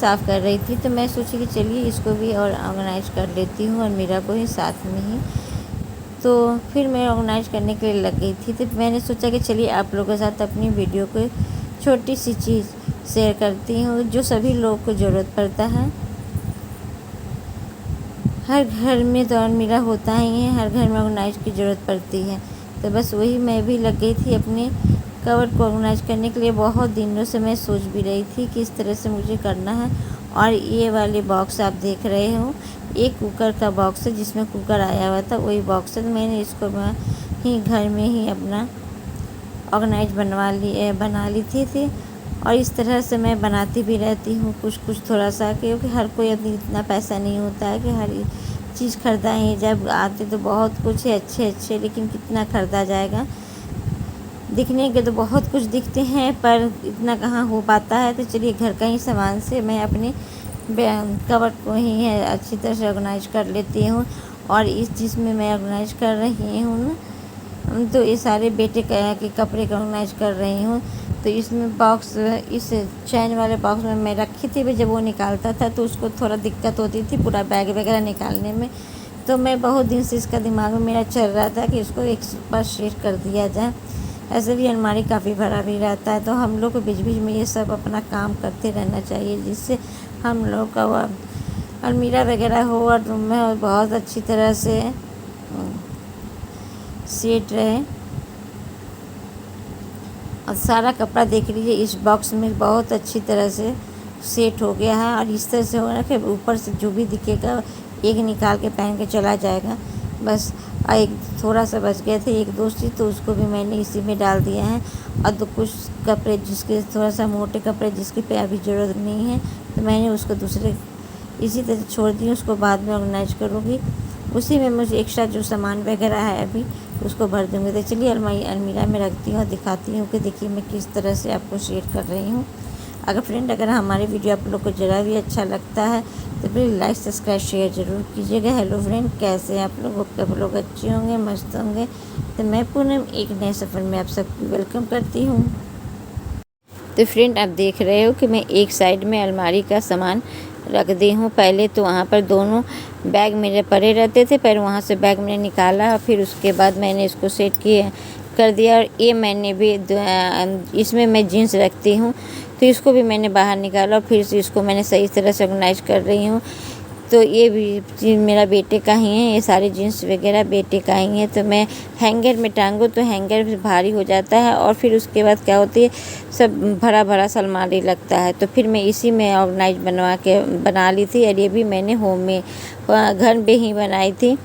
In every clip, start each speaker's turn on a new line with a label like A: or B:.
A: साफ़ कर रही थी, तो मैं सोची कि चलिए इसको भी और ऑर्गेनाइज़ कर लेती हूँ और मीरा को ही साथ में ही। तो फिर मैं ऑर्गेनाइज़ करने के लिए लग गई थी। तो मैंने सोचा कि चलिए आप लोगों के साथ अपनी वीडियो को छोटी सी चीज़ शेयर करती हूँ जो सभी लोगों को ज़रूरत पड़ता है। हर घर में तो अलमीरा होता ही है, हर घर में ऑर्गेनाइज़ की ज़रूरत पड़ती है। तो बस वही मैं भी लग गई थी अपने कबर्ड को ऑर्गेनाइज़ करने के लिए। बहुत दिनों से मैं सोच भी रही थी कि इस तरह से मुझे करना है। और ये वाले बॉक्स आप देख रहे हो, एक कुकर का बॉक्स है जिसमें कुकर आया हुआ था, वही बॉक्स है। तो मैंने इसको मैं ही घर में ही अपना ऑर्गेनाइज़ बना ली थी। और इस तरह से मैं बनाती भी रहती हूँ कुछ थोड़ा सा, क्योंकि हर कोई अभी इतना पैसा नहीं होता है कि हर चीज़ ख़रीदाएँ। जब आते तो बहुत कुछ है अच्छे, लेकिन कितना ख़रीदा जाएगा। दिखने के तो बहुत कुछ दिखते हैं पर इतना कहाँ हो पाता है। तो चलिए घर का ही सामान से मैं अपने कबर्ड को ही है अच्छी तरह से ऑर्गेनाइज़ कर लेती हूँ। और इस चीज़ में मैं ऑर्गेनाइज़ कर रही हूँ, तो ये सारे बेटे के कपड़े का ऑर्गेनाइज़ कर रही हूँ। तो इसमें बॉक्स, इस चैन वाले बॉक्स में मैं रखी थी। जब वो निकालता था तो उसको थोड़ा दिक्कत होती थी पूरा बैग वगैरह निकालने में। तो मैं बहुत दिन से इसका दिमाग में मेरा चल रहा था कि इसको एक बार शेयर कर दिया जाए। ऐसे भी अलमारी काफ़ी भरा भी रहता है, तो हम लोग को बीच बीच में ये सब अपना काम करते रहना चाहिए, जिससे हम लोग का वो अलमीरा वगैरह हो और रूम में बहुत अच्छी तरह से सेट रहे। और सारा कपड़ा देख लीजिए इस बॉक्स में बहुत अच्छी तरह से सेट हो गया है। और इस तरह से हो रहा है कि ऊपर से जो भी दिखेगा एक निकाल के पहन के चला जाएगा बस। और एक थोड़ा सा बच गए थे, एक दो चीज़, तो उसको भी मैंने इसी में डाल दिया है। और तो कुछ कपड़े जिसके थोड़ा सा मोटे कपड़े जिसके पे अभी ज़रूरत नहीं है, तो मैंने उसको दूसरे इसी तरह छोड़ दी, उसको बाद में ऑर्गेनाइज करूँगी। उसी में मुझे एक्स्ट्रा जो सामान वगैरह है अभी उसको भर दूँगी। तो चलिए अलमीरा में रखती हूँ और दिखाती हूँ कि देखिए मैं किस तरह से आपको शेयर कर रही हूँ। अगर हमारी वीडियो आप लोग को ज़रा भी अच्छा लगता है तो प्लीज़ लाइक सब्सक्राइब शेयर ज़रूर कीजिएगा। हेलो फ्रेंड, कैसे हैं आप लोग अच्छे होंगे, मस्त होंगे। तो मैं पूनम एक नए सफ़र में आप सबकी वेलकम करती हूँ। तो फ्रेंड आप देख रहे हो कि मैं एक साइड में अलमारी का सामान रख दी हूँ। पहले तो वहाँ पर दोनों बैग मेरे पड़े रहते थे, पर वहाँ से बैग मैंने निकाला और फिर उसके बाद मैंने इसको सेट कर दिया। और ये मैंने भी इसमें मैं जीन्स रखती हूँ, तो इसको भी मैंने बाहर निकाला और फिर से इसको मैंने सही तरह से ऑर्गेनाइज कर रही हूँ। तो ये भी मेरा बेटे का ही है, ये सारे जीन्स वगैरह बेटे का ही है। तो मैं हैंगर में टांगूँ तो हैंगर भारी हो जाता है और फिर उसके बाद क्या होती है, सब भरा भरा सा अलमारी लगता है। तो फिर मैं इसी में ऑर्गेनाइज बना ली थी। और ये भी मैंने होम में घर में ही बनाई थी,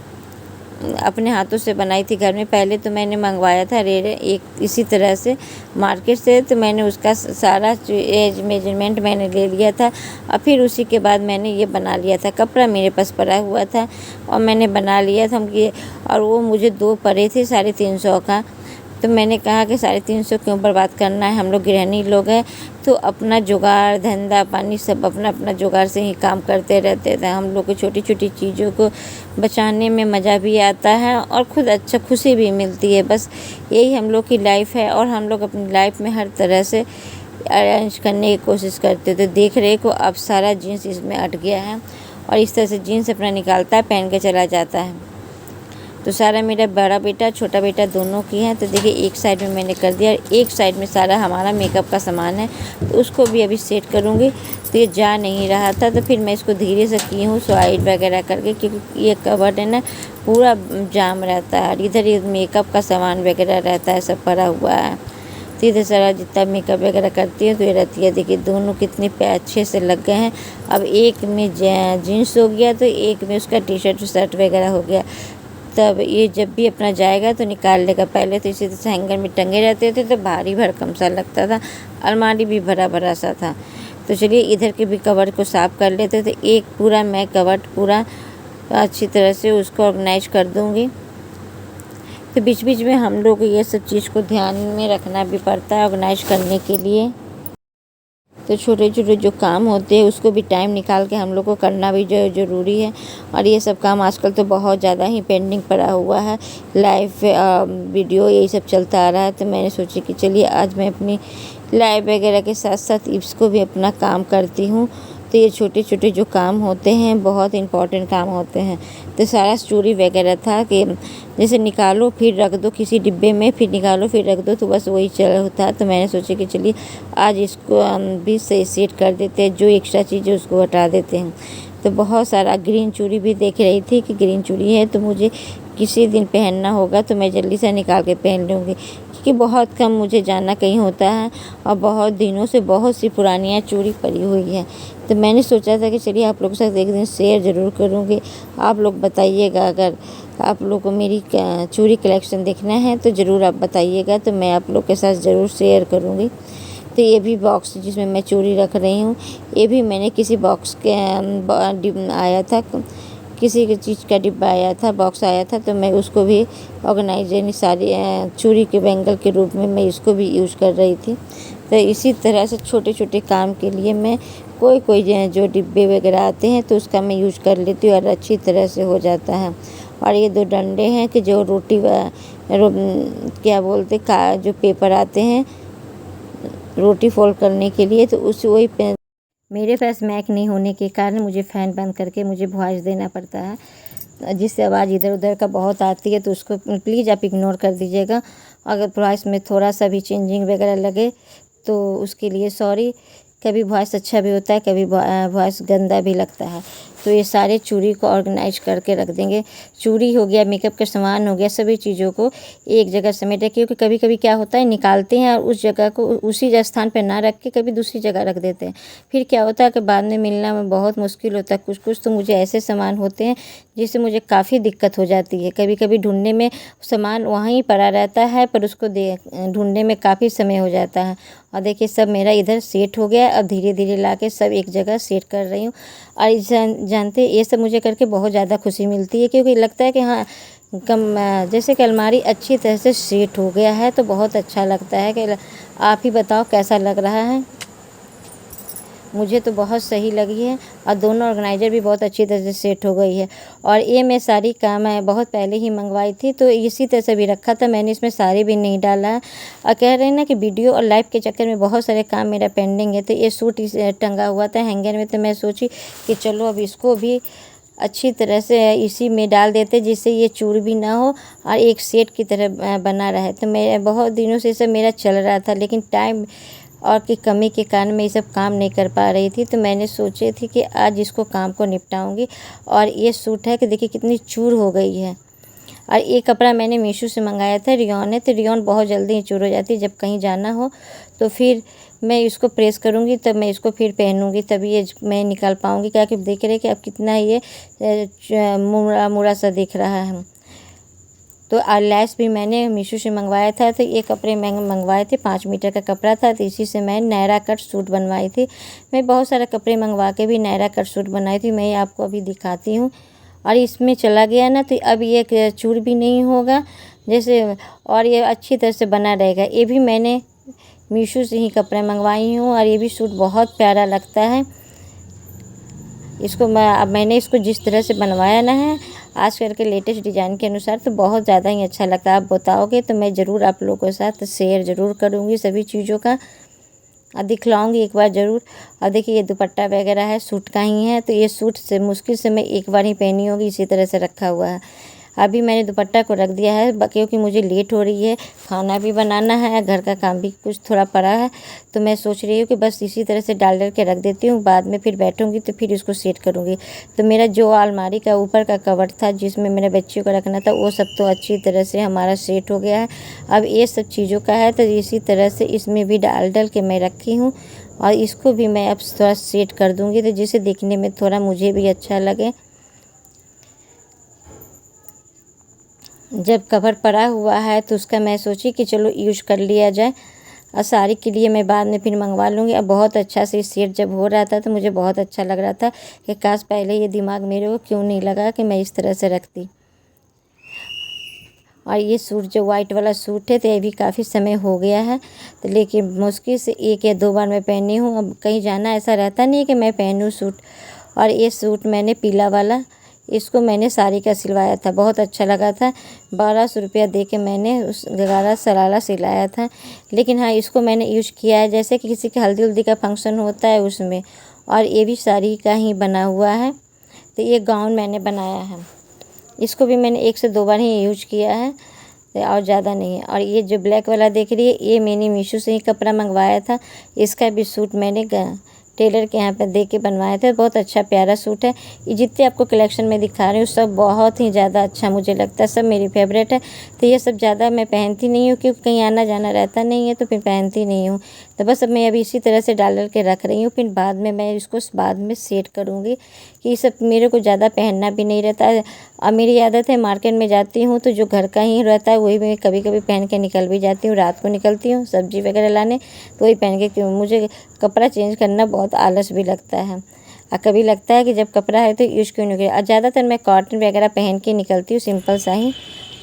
A: अपने हाथों से बनाई थी घर में। पहले तो मैंने मंगवाया था एक इसी तरह से मार्केट से, तो मैंने उसका सारा एज मेजरमेंट मैंने ले लिया था। और फिर उसी के बाद मैंने ये बना लिया था। कपड़ा मेरे पास पड़ा हुआ था और मैंने बना लिया था कि, और वो मुझे 2 पड़े थे 350 का। तो मैंने कहा कि 350 क्यों बर्बाद करना है, हम लोग गृहिणी लोग हैं, तो अपना जुगाड़ धंधा पानी सब अपना अपना जुगाड़ से ही काम करते रहते थे। हम लोग को छोटी छोटी चीज़ों को बचाने में मज़ा भी आता है और खुद अच्छा खुशी भी मिलती है। बस यही हम लोग की लाइफ है और हम लोग अपनी लाइफ में हर तरह से अरेंज करने की कोशिश करते थे। देख रहे को अब सारा जीन्स इसमें अट गया है और इस तरह से जीन्स अपना निकालता है, पहन के चला जाता है। तो सारा मेरा बड़ा बेटा छोटा बेटा दोनों की है। तो देखिए एक साइड में मैंने कर दिया, एक साइड में सारा हमारा मेकअप का सामान है, तो उसको भी अभी सेट करूँगी। तो ये जा नहीं रहा था, तो फिर मैं इसको धीरे से की हूँ साइड वगैरह करके, क्योंकि ये कबर्ड है ना पूरा जाम रहता है और इधर मेकअप का सामान वगैरह रहता है सब भरा हुआ है। तो इधर सारा जितना मेकअप वगैरह करती है तो ये रहती है। देखिए दोनों कितने अच्छे से लग गए हैं। अब एक में जीन्स हो गया तो एक में उसका टी शर्ट वगैरह हो गया। तब ये जब भी अपना जाएगा तो निकाल लेगा। पहले तो इसी तरह से हैंगर में टंगे रहते थे तो भारी भरकम सा लगता था, अलमारी भी भरा भरा सा था। तो चलिए इधर के भी कवर को साफ़ कर लेते थे। एक पूरा मैं कवर पूरा अच्छी तरह से उसको ऑर्गेनाइज कर दूँगी। तो बीच बीच में हम लोग ये सब चीज़ को ध्यान में रखना भी पड़ता है ऑर्गेनाइज करने के लिए। तो छोटे छोटे जो काम होते हैं उसको भी टाइम निकाल के हम लोग को करना भी ज़रूरी है। और ये सब काम आजकल तो बहुत ज़्यादा ही पेंडिंग पड़ा हुआ है, लाइव वीडियो यही सब चलता आ रहा है। तो मैंने सोची कि चलिए आज मैं अपनी लाइव वगैरह के साथ साथ इसको भी अपना काम करती हूँ। तो ये छोटे छोटे जो काम होते हैं बहुत इम्पोर्टेंट काम होते हैं। तो सारा चूड़ी वगैरह था कि जैसे निकालो फिर रख दो किसी डिब्बे में, फिर निकालो फिर रख दो, तो बस वही चल होता। तो मैंने सोचा कि चलिए आज इसको हम भी सही सेट कर देते हैं, जो एक्स्ट्रा चीज़ है उसको हटा देते हैं। तो बहुत सारा ग्रीन चूड़ी भी देख रही थी कि ग्रीन चूड़ी है तो मुझे किसी दिन पहनना होगा तो मैं जल्दी से निकाल के पहन लूँगी, क्योंकि बहुत कम मुझे जाना कहीं होता है और बहुत दिनों से बहुत सी पुरानियाँ चूड़ी पड़ी हुई है। तो मैंने सोचा था कि चलिए आप लोगों के साथ एक दिन शेयर ज़रूर करूँगी। आप लोग बताइएगा, अगर आप लोग को मेरी चूड़ी कलेक्शन देखना है तो ज़रूर आप बताइएगा, तो मैं आप लोग के साथ ज़रूर शेयर करूँगी। तो ये भी बॉक्स जिसमें मैं चूड़ी रख रही हूँ, ये भी मैंने किसी बॉक्स के आया था, किसी चीज़ का डिब्बा आया था, बॉक्स आया था, तो मैं उसको भी ऑर्गेनाइज यानी सारी चूड़ी के बैंगल के रूप में मैं इसको भी यूज़ कर रही थी। तो इसी तरह से छोटे छोटे काम के लिए मैं कोई जो डिब्बे वगैरह आते हैं तो उसका मैं यूज़ कर लेती हूँ और अच्छी तरह से हो जाता है। और ये 2 डंडे हैं कि जो क्या बोलते का जो पेपर आते हैं रोटी फोल्ड करने के लिए, तो उस वही मेरे पास मैक नहीं होने के कारण मुझे फ़ैन बंद करके मुझे वॉइस देना पड़ता है, जिससे आवाज़ इधर उधर का बहुत आती है, तो उसको प्लीज़ आप इग्नोर कर दीजिएगा। अगर वॉइस में थोड़ा सा भी चेंजिंग वगैरह लगे तो उसके लिए सॉरी। कभी वॉइस अच्छा भी होता है, कभी वॉइस गंदा भी लगता है। तो ये सारे चूड़ी को ऑर्गेनाइज करके रख देंगे। चूड़ी हो गया, मेकअप का सामान हो गया, सभी चीज़ों को एक जगह समेटे, क्योंकि कभी कभी क्या होता है निकालते हैं और उस जगह को उसी स्थान पर ना रख के कभी दूसरी जगह रख देते हैं। फिर क्या होता है कि बाद में मिलना में बहुत मुश्किल होता है। कुछ कुछ तो मुझे ऐसे सामान होते हैं जिससे मुझे काफ़ी दिक्कत हो जाती है। कभी कभी ढूंढने में सामान वहीं पड़ा रहता है पर उसको ढूंढने में काफ़ी समय हो जाता है। और देखिए सब मेरा इधर सेट हो गया। अब धीरे धीरे ला के सब एक जगह सेट कर रही हूँ। और जानते ये सब मुझे करके बहुत ज़्यादा खुशी मिलती है, क्योंकि लगता है कि हाँ जैसे कि अलमारी अच्छी तरह से सेट हो गया है तो बहुत अच्छा लगता है। कि आप ही बताओ कैसा लग रहा है। मुझे तो बहुत सही लगी है और दोनों ऑर्गेनाइज़र भी बहुत अच्छी तरह से सेट हो गई है। और ये मैं सारी काम है बहुत पहले ही मंगवाई थी, तो इसी तरह से भी रखा था मैंने, इसमें साड़ी भी नहीं डाला है। और कह रहे हैं ना कि वीडियो और लाइव के चक्कर में बहुत सारे काम मेरा पेंडिंग है। तो ये सूट टंगा हुआ था हैंगर में, तो मैं सोची कि चलो अब इसको भी अच्छी तरह से इसी में डाल देते जिससे ये चूर भी ना हो और एक सेट की तरह बना रहे। तो मैं बहुत दिनों से सब मेरा चल रहा था, लेकिन टाइम और की कमी के कारण मैं ये सब काम नहीं कर पा रही थी। तो मैंने सोची थी कि आज इसको काम को निपटाऊंगी। और ये सूट है कि देखिए कितनी चूर हो गई है। और ये कपड़ा मैंने मीशो से मंगाया था, रियॉन है, तो रियॉन बहुत जल्दी ही चूर हो जाती है। जब कहीं जाना हो तो फिर मैं इसको प्रेस करूँगी तब मैं इसको फिर पहनूँगी, तभी ये मैं निकाल पाऊँगी। क्या कि देख रहे कि अब कितना ये मुड़ा मुड़ा सा दिख रहा है। तो लैस भी मैंने मीशो से मंगवाया था। तो ये कपड़े मैंने मंगवाए थे, 5 मीटर का कपड़ा था, तो इसी से मैं नायरा कट सूट बनवाई थी। मैं बहुत सारे कपड़े मंगवा के भी नायरा कट सूट बनाई थी, मैं आपको अभी दिखाती हूँ। और इसमें चला गया ना तो अब ये चूर भी नहीं होगा जैसे, और ये अच्छी तरह से बना रहेगा। ये भी मैंने मीशो से ही कपड़े मंगवाई हूँ और ये भी सूट बहुत प्यारा लगता है। इसको मैंने इसको जिस तरह से बनवाया ना है आजकल के लेटेस्ट डिज़ाइन के अनुसार, तो बहुत ज़्यादा ही अच्छा लगता है। आप बताओगे तो मैं ज़रूर आप लोगों के साथ शेयर ज़रूर करूँगी सभी चीज़ों का, और दिखलाऊँगी एक बार ज़रूर। और देखिए ये दुपट्टा वगैरह है सूट का ही है, तो ये सूट से मुश्किल से मैं एक बार ही पहनी होगी, इसी तरह से रखा हुआ है। अभी मैंने दुपट्टा को रख दिया है क्योंकि मुझे लेट हो रही है, खाना भी बनाना है, घर का काम भी कुछ थोड़ा पड़ा है। तो मैं सोच रही हूँ कि बस इसी तरह से डाल के रख देती हूँ, बाद में फिर बैठूँगी तो फिर इसको सेट करूँगी। तो मेरा जो अलमारी का ऊपर का कवर था जिसमें मेरे बच्चे को रखना था वो सब तो अच्छी तरह से हमारा सेट हो गया है। अब ये सब चीज़ों का है तो इसी तरह से इसमें भी डाल के मैं रखी हूँ। और इसको भी मैं अब थोड़ा सेट कर दूँगी तो जिसे देखने में थोड़ा मुझे भी अच्छा लगे। जब कवर पड़ा हुआ है तो उसका मैं सोची कि चलो यूज कर लिया जाए, और साड़ी के लिए मैं बाद में फिर मंगवा लूँगी। अब बहुत अच्छा से सेट जब हो रहा था तो मुझे बहुत अच्छा लग रहा था कि काश पहले ये दिमाग मेरे को क्यों नहीं लगा कि मैं इस तरह से रखती। और ये सूट जो वाइट वाला सूट है तो ये भी काफ़ी समय हो गया है, तो लेकिन मुश्किल से 1 या 2 बार मैं पहनी हूँ। अब कहीं जाना ऐसा रहता नहीं कि मैं पहनूँ सूट। और ये सूट मैंने पीला वाला, इसको मैंने साड़ी का सिलवाया था, बहुत अच्छा लगा था। 1200 रुपया दे के मैंने उस गरारा सरारा सिलाया था। लेकिन हाँ इसको मैंने यूज किया है जैसे कि किसी के हल्दी उल्दी का फंक्शन होता है उसमें, और ये भी साड़ी का ही बना हुआ है। तो ये गाउन मैंने बनाया है, इसको भी मैंने 1 से 2 बार ही यूज किया है और ज़्यादा नहीं है। और ये जो ब्लैक वाला देख रही है, ये मैंने मीशो से ही कपड़ा मंगवाया था। इसका भी सूट मैंने टेलर के यहाँ पे दे के बनवाए थे। बहुत अच्छा प्यारा सूट है। ये जितने आपको कलेक्शन में दिखा रही हूँ सब बहुत ही ज़्यादा अच्छा मुझे लगता है, सब मेरी फेवरेट है। तो ये सब ज़्यादा मैं पहनती नहीं हूँ क्योंकि कहीं आना जाना रहता नहीं है, तो फिर पहनती नहीं हूँ। तो बस अब मैं अभी इसी तरह से डाल के रख रही हूँ, फिर बाद में मैं इसको बाद में सेट करूँगी कि ये सब मेरे को ज़्यादा पहनना भी नहीं रहता है। और मेरी आदत है मार्केट में जाती हूँ तो जो घर का ही रहता है वही मैं कभी कभी पहन के निकल भी जाती हूँ। रात को निकलती हूँ सब्जी वगैरह लाने, तो वही पहन के, क्यों मुझे कपड़ा चेंज करना बहुत आलस भी लगता है। और कभी लगता है कि जब कपड़ा है तो यूज़ क्यों नहीं किया। और ज़्यादातर मैं कॉटन वगैरह पहन के निकलती हूँ, सिंपल सा ही।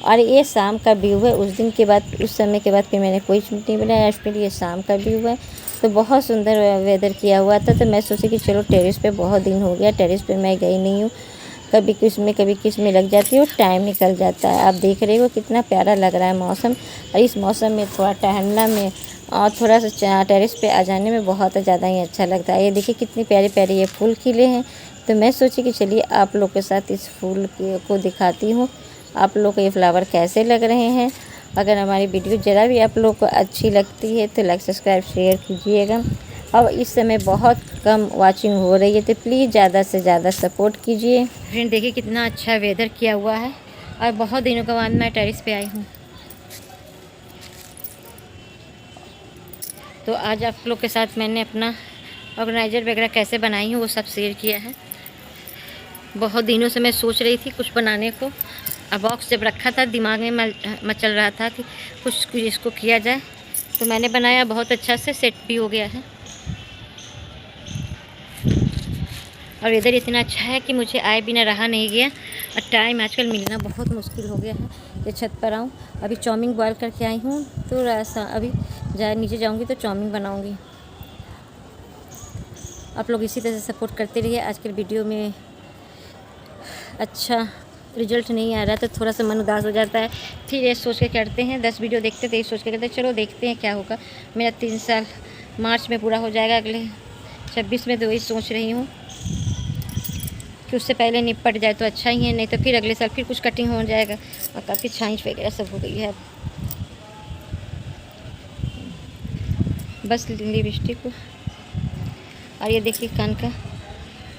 A: और ये शाम का व्यू है, उस दिन के बाद, उस समय के बाद फिर मैंने कोई नहीं बनाया। फिर ये शाम का व्यू है, तो बहुत सुंदर वेदर किया हुआ था। तो मैं सोची कि चलो टेरेस पे, बहुत दिन हो गया टेरेस पे मैं गई नहीं हूँ। कभी किस में लग जाती हूँ, टाइम निकल जाता है। आप देख रहे हो कितना प्यारा लग रहा है मौसम। और इस मौसम में थोड़ा टहलना में और थोड़ा सा टेरेस पे आ जाने में बहुत ज़्यादा ही अच्छा लगता है। ये देखिए कितनी प्यारे प्यारे ये फूल खिले हैं। तो मैं सोची कि चलिए आप लोग के साथ इस फूल को दिखाती हूँ, आप लोग को ये फ्लावर कैसे लग रहे हैं। अगर हमारी वीडियो ज़रा भी आप लोग को अच्छी लगती है तो लाइक सब्सक्राइब शेयर कीजिएगा। और इस समय बहुत कम वाचिंग हो रही है, तो प्लीज़ ज़्यादा से ज़्यादा सपोर्ट कीजिए। फ्रेंड देखिए कितना अच्छा वेदर किया हुआ है और बहुत दिनों के बाद मैं टेरेस पे आई हूँ। तो आज आप लोग के साथ मैंने अपना ऑर्गेनाइज़र वगैरह कैसे बनाई हूँ वो सब शेयर किया है। बहुत दिनों से मैं सोच रही थी कुछ बनाने को, अब बॉक्स जब रखा था दिमाग में मचल रहा था कि कुछ इसको किया जाए, तो मैंने बनाया, बहुत अच्छा से सेट भी हो गया है। और वेदर इतना अच्छा है कि मुझे आए बिना रहा नहीं गया। और टाइम आजकल मिलना बहुत मुश्किल हो गया है कि छत पर आऊँ। अभी चाउमीन बॉयल करके आई हूँ, तो ऐसा अभी नीचे जाऊँगी तो चाउमीन बनाऊँगी। आप लोग इसी तरह से सपोर्ट करते रहिए। आजकल वीडियो में अच्छा रिजल्ट नहीं आ रहा तो थोड़ा सा मन उदास हो जाता है। फिर ये सोच के करते हैं, 10 वीडियो देखते थे, ये सोच के करते हैं चलो देखते हैं क्या होगा। मेरा 3 साल मार्च में पूरा हो जाएगा, अगले 26 में। तो वही सोच रही हूँ कि उससे पहले निपट जाए तो अच्छा ही है, नहीं तो फिर अगले साल फिर कुछ कटिंग हो जाएगा। और काफ़ी छाँच वगैरह सब हो गई है। बस लिपस्टिक को, और ये देखिए कान का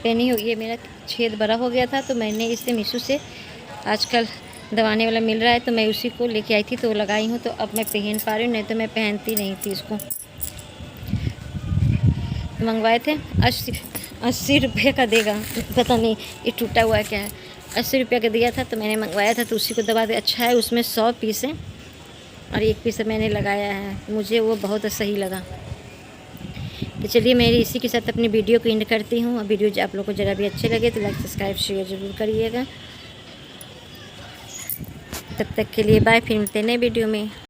A: पहनी हो, ये मेरा छेद बड़ा हो गया था, तो मैंने इसे मीशो से आजकल दबाने वाला मिल रहा है, तो मैं उसी को लेके आई थी, तो लगाई हूँ। तो अब मैं पहन पा रही हूँ, नहीं तो मैं पहनती नहीं थी इसको। मंगवाए थे 80 रुपये का देगा, पता नहीं ये टूटा हुआ क्या है। 80 रुपये का दिया था तो मैंने मंगवाया था, तो उसी को दबा दे। अच्छा है, उसमें 100 पीस हैं और 1 पीस मैंने लगाया है, मुझे वो बहुत सही लगा। तो चलिए मेरी इसी के साथ अपनी वीडियो को एंड करती हूँ। और वीडियो आप लोग को ज़रा भी अच्छे लगे तो लाइक सब्सक्राइब शेयर ज़रूर करिएगा। तब तक के लिए बाय, फिर मिलते हैं नए वीडियो में।